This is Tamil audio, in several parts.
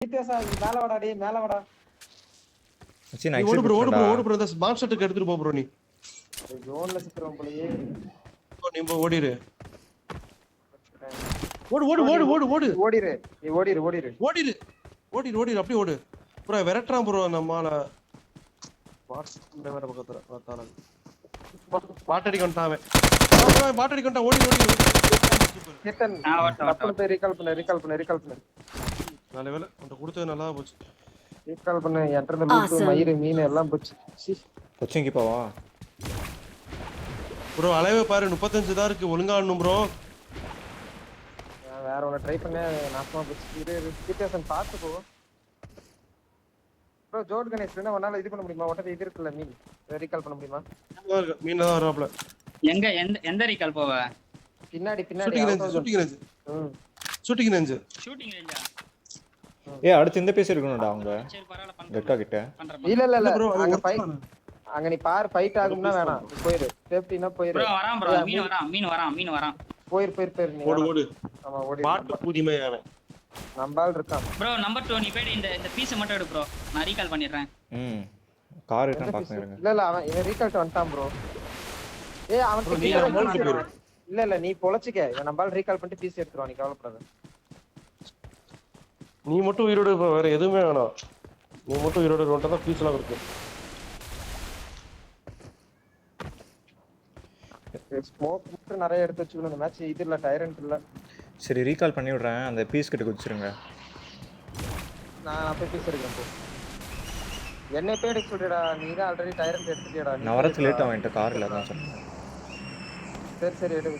வித்தியாசா மேல வாடா டேய் மேல வாடா. மச்சி நீ நான் ஓடு எக்ஸிட் ப்ரோ பண்ணடா. இந்த பாம் ஷாட்டுக்கு எடுத்துட்டு போ ப்ரோ நீ. ஜோன்ல சிக்கறோம் போலயே. நீ ஓடிரு. ஓடு. ஓடிரு. நீ ஓடிரு. ஓடிரு அப்படியே ஓடு. ப்ரோ விரட்டறான் ப்ரோ நம்மால. வாட்ஸ் இந்த வேற பக்கத்துல பார்த்தால. பாட்டடி கொண்டாவே. ப்ரோ பாட்டடி கொண்டா ஓடி. கேட்டன். டப்புல போய் ரீகால் பண்ணு. நல்ல வேளை உன்கிட்ட கொடுத்தது நல்லா போச்சு. ரீகால் பண்ணு. என்டர் லூட் மயிறு மீன் எல்லாம் போச்சு. கொச்சிங்கி போவா. ப்ரோ அளவே பாரு 35 தான் இருக்கு ஒழுங்கா ஆடணும் ப்ரோ. நான் வேற ஒன்னு ட்ரை பண்ண நாசமா போச்சு. இது வித்தியாசம் பார்த்து போ. ப்ரோ ஜோட் கணேஷ் என்ன வனால இது பண்ண முடியுமா? ஒட்டது இது இருக்குல்ல மீன். ரீகால் பண்ண முடியுமா? மீன் தான் வராப்ல. எங்க எந்த ரீகால் போவ? பின்னாடி ஷூட்டிங் ரேஞ்ச். ஷூட்டிங் ரேஞ்சா? ஏய் அடுத்து இந்த பேசி இருக்கணும்டா அவங்க. சரி பரவால வெக்கா கிட்ட. இல்ல ப்ரோ அங்க நீ பார் ஃபைட் ஆகும்னா வேணாம். போயிரு. சேஃப்டினா போயிரு. ப்ரோ வரான் ப்ரோ. மீன் வரான். போயிரு நீ. ஓடு. ஆமா ஓடி. பாட்டு பூதிமே அவன். நம்பால் இருக்கான். ப்ரோ நம்பர் 2 நீ போய் இந்த பீஸ் மட்டும் எடு ப்ரோ. நான் ரீகால் பண்ணிடுறேன். கார் ரிட்டர்ன் பாக்கறேன். இல்ல அவன் இவன் ரீகால் வந்துட்டான் ப்ரோ. ஏய் அவன் இல்ல நீ பொளச்சிக்க. இவன் நம்பால் ரீகால் பண்ணிட்டு பீஸ் எடுத்துறோம். நீ கவலைப்படாத. நீ மட்டும் உயிரோட வேற எதுவுமே வேணாம். நீ மட்டும் உயிரோட வந்துட்டா தான் பீஸ்லாம் இருக்கு. ஸ்மோக் மட்டும் நிறைய எடுத்து வச்சுக்கணும். இந்த மேட்ச் இது இல்ல டைரன்ட் இல்ல. சரி ரீகால் பண்ணி விடுறேன். அந்த பீஸ் கிட்ட குதிச்சிருங்க. நான் போய் பீஸ் எடுக்கிறேன் போ. என்ன போய் எடுக்க சொல்றடா. நீ தான் ஆல்ரெடி டைரன்ட் எடுத்துட்டியடா. நான் வரது லேட் ஆகும். என்கிட்ட கார் இல்ல தான் சொன்னேன். சரி எடு.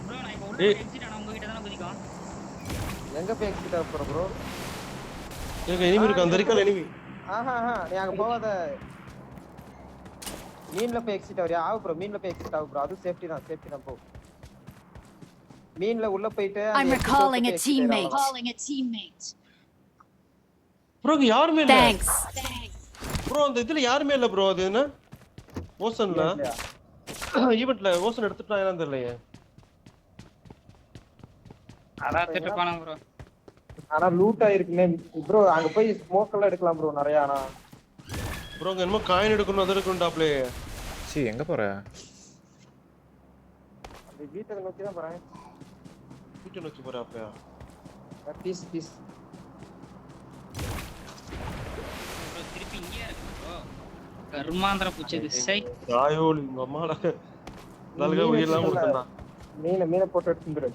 ப்ரோ நான் இப்போ உள்ள எக்ஸிட் ஆன உங்க கிட்ட தான குதிக்கும். எங்க போய் எக்ஸிட் ஆக போற ப்ரோ? எங்க எனிமி இருக்கு அந்த ரீகால் எனிமி. நீ அங்க போகாத. மீன்ல போய் எக்ஸிட் ஆவறியா? ஆவு ப்ரோ மீன்ல போய் எக்ஸிட் ஆவு ப்ரோ. அது சேஃப்டி தான் போ. மீன்ல உள்ள போயிட்டு I'm recalling a teammate. Bro யாருமே இல்ல. Thanks. ப்ரோ அந்த இதுல யாருமே இல்ல ப்ரோ. அது என்ன ஓசன்ல ஈவென்ட்ல ஓசன் எடுத்துட்டா என்னன்னு தெரியலையே. அதான் திட்டுப்பானே ப்ரோ. ஆனா லூட் ஆயிருக்குனே ப்ரோ. அங்க போய் ஸ்மோக் எல்லாம் எடுக்கலாம் ப்ரோ நிறைய. ஆனா ப்ரோ அங்க என்னமோ காயின் எடுக்கணும் அது எடுக்கணும்டாப்லே. எங்க போற? அந்த வீட்டை நோக்கி தான் போறேன். வீட்டை நோக்கி போறாப்லையா? பீஸ் ப்ரோ திருப்பி இங்கே இருக்கு ப்ரோ. கர்மாந்திர புச்சது சை. ஆயோலி அம்மாடா. நல்லக உயிரெல்லாம் கொடுத்தா. மீனை போட்டு எடுத்துரு.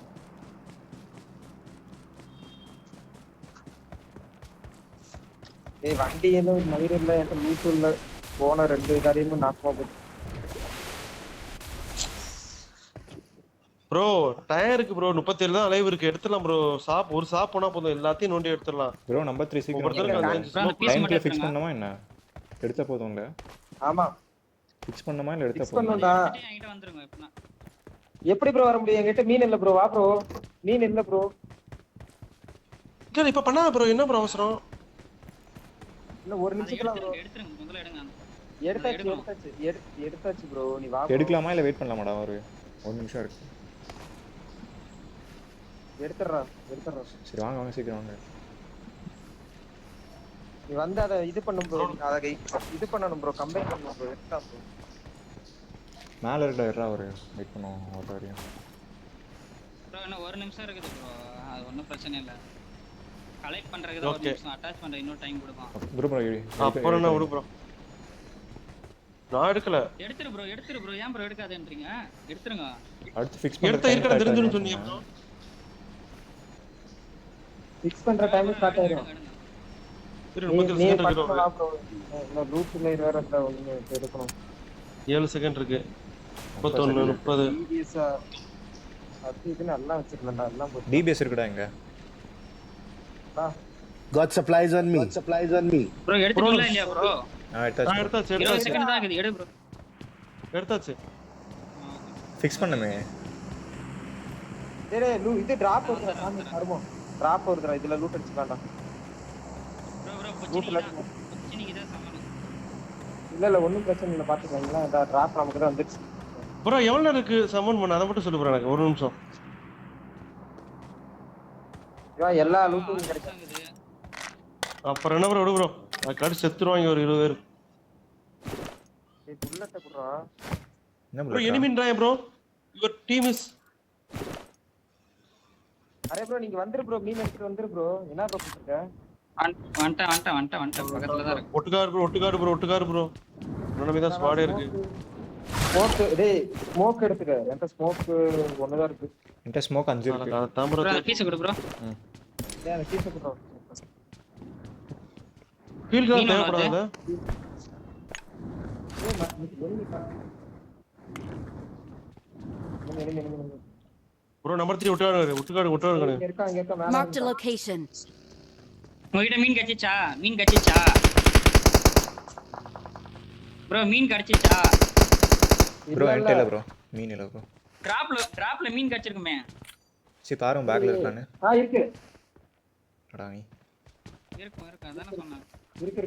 ஏய் வண்டி ஏதோ மயிர் இல்ல. என்கிட்ட லூட் இல்ல. போன 2 காரியமும் நாசமா போச்சு. ப்ரோ டயருக்கு ப்ரோ 37 தான் அலைவ் இருக்கு. எடுத்துடலாம் ப்ரோ. ஒரு சாப் போனா போதும். எல்லாத்தையும் நோண்டி எடுத்துடலாம் ப்ரோ நம்பர் 3 சீக்கிரம் டைம்ல ஃபிக்ஸ் பண்ணனுமா என்ன? எடுத்தா போதும்ல. ஆமா ஃபிக்ஸ் பண்ணனுமா இல்ல எடுத்தா ஃபிக்ஸ் போதும்? பண்ணனும்டா. என்கிட்ட வந்துருங்க இப்பனா. எப்படி ப்ரோ வர முடியும்? என்கிட்ட மீன் இல்ல ப்ரோ. வா ப்ரோ. மீன் இல்ல ப்ரோ. இப்ப பண்ணாத ப்ரோ. என்ன ப்ரோ அவசரம்? இல்ல ஒரு நிமிஷத்துல ப்ரோ. எடுத்துருங்க முதல்ல எடுங்க. எடுத்தாச்சு ப்ரோ. நீ வா. எடுக்கலாமா இல்ல வெயிட் பண்ணலாமாடா? ஒரு 1 நிமிஷம் இருக்கு. எடுத்துறா. சரி வாங்க சீக்கிரம் வாங்க. நீ வந்து அத இது பண்ணும் ப்ரோ. அத இது பண்ணனும் ப்ரோ. கம்பைன் பண்ணனும் ப்ரோ. எடுத்தா ப்ரோ. மேல இருக்கடா ஒரு வெயிட் பண்ணுவோம் ஒரு வரையும். ப்ரோ இன்னும் 1 நிமிஷம் இருக்குது ப்ரோ. அது ஒண்ணும் பிரச்சனை இல்ல. கலெக்ட் பண்றதுக்கு தான் 1 நிமிஷம். அட்டாச் பண்ற இன்னொரு டைம் கொடுக்கும். ப்ரோ அப்புறம் என்ன விடு ப்ரோ. நான் எடுக்கல. எடுத்துரு ப்ரோ. ஏன் ப்ரோ எடுக்காதேன்றீங்க? எடுத்துருங்க. அடுத்து ஃபிக்ஸ் பண்ண எடுத்தா இருக்கற தெரிஞ்சுன்னு சொன்னீங்க ப்ரோ. ஃபிக்ஸ் பண்ற டைம் ஸ்டார்ட் ஆயிடும். இரு 30 செகண்ட் இருக்கு ப்ரோ. நான் லூட் லைன் வேற ஒன்னு எடுக்கணும். 7 செகண்ட் இருக்கு. 31 30 டிபிஎஸ் அது இது நல்லா வச்சிருந்தா எல்லாம் போட்டு. டிபிஎஸ் இருக்குடா இங்க. God supplies on me. Bro எடுத்துட்டீங்களா இல்லையா ப்ரோ? எடுத்தாச்சு 20 செகண்ட் தான் இருக்குது. எடு ப்ரோ. எடுத்தாச்சு. ஃபிக்ஸ் பண்ணமே. டேய் இது டிராப் வருதுடா. சாமி கர்மம். டிராப் வருதுடா. இதுல லூட் அடிச்சுக்காண்டா. ப்ரோ புச்சினிக்கு தான் சமாளம். இல்ல ஒண்ணும் பிரச்சனை இல்ல. பாத்துக்கங்களா. இந்த டிராப் நமக்கு தான் வந்துச்சு. ப்ரோ எவ்வளவு நேரம் இருக்கு சமன் பண்ண? அத மட்டும் சொல்லு ப்ரோ எனக்கு. 1 நிமிஷம். எல்லா லூட்டும் கிடைக்கும். அப்புறம் என்ன ப்ரோ விடு ப்ரோ கடிச்சு செத்துருவாங்க ஒரு 20 பேர் ஏய் புல்லட்ட குடுறா. என்ன ப்ரோ bullet ஆ? Enemy drive bro your team is அரே ப்ரோ நீங்க வந்துரு ப்ரோ, மீன் எடுத்துட்டு வந்துரு ப்ரோ. என்ன ப்ரோ பண்ணிருக்க? வந்துட்டேன் பக்கத்துல தான் இருக்கு. ஒட்டுக்காரு ப்ரோ உடனே தான் ஸ்குவாடே இருக்கு ஸ்மோக் டேய் ஸ்மோக் எடுத்துக்க. என்கிட்ட ஸ்மோக் ஒண்ணுதான் இருக்கு. என்கிட்ட ஸ்மோக் 5 இருக்கு. அதான் ப்ரோ ப்ரோ அந்த பீஸ் கொடு ப்ரோ. டேய் அந்த கீஸ் குடுறா. ஃபீல் மீன் கார் தேவைப்படாத ஏய் எனிமி பா. எனிமி. ப்ரோ நம்பர் 3 ஒட்டுக்காடு இங்க இருக்கா மேல. Marked a location. உங்ககிட்ட மீன் கடிச்சிச்சா ப்ரோ மீன் கடிச்சிச்சா? ப்ரோ என்கிட்ட இல்ல ப்ரோ. மீன் இல்ல ப்ரோ. டிராப்ல மீன் கடிச்சிருக்குமே. சரி பாருங்க பேக்ல இருக்கானு. இருக்கு. அடா நீ. இருக்கும் அதானே சொன்னேன். இருக்கு.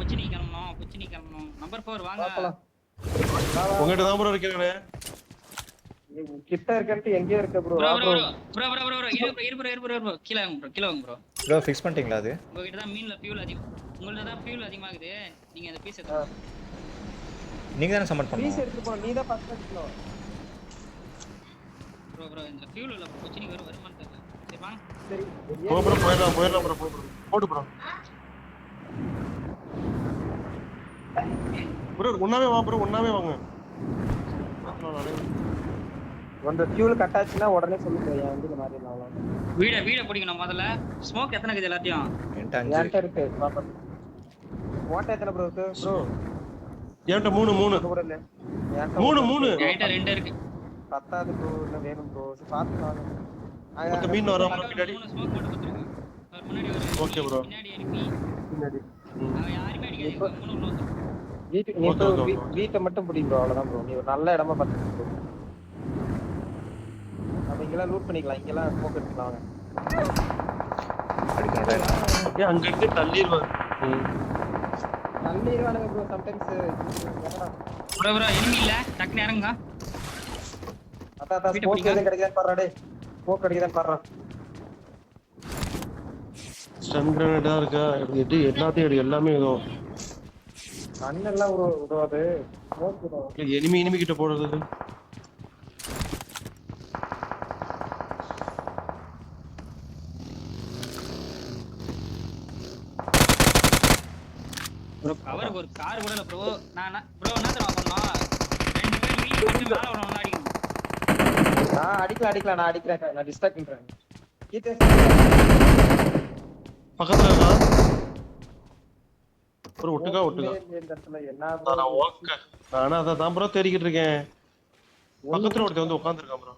கொச்சினி கிளம்பணும். நம்பர் 4 வாங்க. பாப்பலாம். உங்ககிட்ட தான் ப்ரோ இருக்கேன் கிட்ட இருக்கறது எங்கேயோ இருக்க ப்ரோ. ப்ரோ இரு ப்ரோ கீழ வாங்க ப்ரோ. ப்ரோ ஃபிக்ஸ் பண்ணிட்டீங்களா அது? உங்ககிட்ட தான் மீன்ல ஃபியூல் அதிகம். உங்கள்ட்ட தான் ஃபியூல் அதிகமாகுது. நீங்க அந்த பீஸ் எடுத்து நீங்க தான சப்மிட் பீஸ் பண்ணனும். எடுத்து போ. நீ தான் ஃபர்ஸ்ட் எடுக்கணும். ப்ரோ இந்த ஃபியூல் இல்ல கொச்சினி வருமானு தெரியல. சரி வாங்க. சரி. ப்ரோ போயிடலாம் ப்ரோ போடு ப்ரோ ஒண்ணாவே வாங்க அந்த ஃபியூல் கட் ஆச்சுனா உடனே சொல்லுங்க. ஏன் வந்து இந்த மாதிரி நான் வீட பிடிக்கணும் முதல்ல. ஸ்மோக் எத்தனை இருக்குது எல்லாத்தையும்? என்கிட்ட 5. என்கிட்ட இருக்கு. பாப்பா. ஓட்ட எத்தனை ப்ரோ இருக்கு? ப்ரோ என்கிட்ட 3 கூட இல்ல. மூணு என்கிட்ட 2 இருக்கு. பத்தாது ப்ரோ. இன்னும் வேணும் ப்ரோ. பாத்துக்கலாம். மொத்த மீன் வரோம் பின்னாடி. 3 ஸ்மோக் போட்டு கொடுத்துருங்க. முன்னாடி ஒரு ஓகே ப்ரோ பின்னாடி எனிமி. பின்னாடி. அவன் யாருமே அடிக்காதீங்க. 3 உள்ள வந்து. வீட்டுக்கு நீ Okay, okay, வீட்டை மட்டும் பிடி ப்ரோ. அவ்வளவுதான் ப்ரோ. நீ ஒரு நல்ல இடமா பார்த்து ப்ரோ. நம்ம இங்கெல்லாம் லூட் பண்ணிக்கலாம். இங்கெல்லாம் ஸ்மோக் எடுத்துக்கலாம். அடிக்கறடா. அங்க இருந்து தள்ளிடுவாங்க தள்ளிடுவானுங்க ப்ரோ. சம்டைம்ஸ் ப்ரோ எனிமி இல்ல. டக்குனு இறங்குங்க. அதான் ஸ்மோக் எதுவும் கிடைக்குதான்னு பாருடா. டேய் ஸ்மோக் கிடைக்குதான்னு பாருடா. ஸ்டன் கிரனேட் தான் இருக்கா? எல்லாத்தையும் எடு எல்லாமே ஏதோ கண்ணெல்லாம் ஒரு உதவாது. ஸ்மோக் உதவும். எனிமி கிட்ட போடுறது ப்ரோ கவருக்கு ஒரு கார் கூட இல்ல ப்ரோ. நான் ப்ரோ என்ன தரமா பண்ணோம்? 2 பேர் மீட் பண்ணி மேல வரணும் அடிக்கணும். அடிக்கலாம். நான் அடிக்கிறேன். நான் டிஸ்ட்ராக்ட் பண்றேன். கீட்டே பக்கத்துல இருக்கா ப்ரோ ஒட்டுக்கா இந்த இடத்துல என்ன நானும் அதான் ப்ரோ தேடிக்கிட்டு இருக்கேன் பக்கத்துல ஒருத்தன் வந்து உட்காந்துருக்கான் ப்ரோ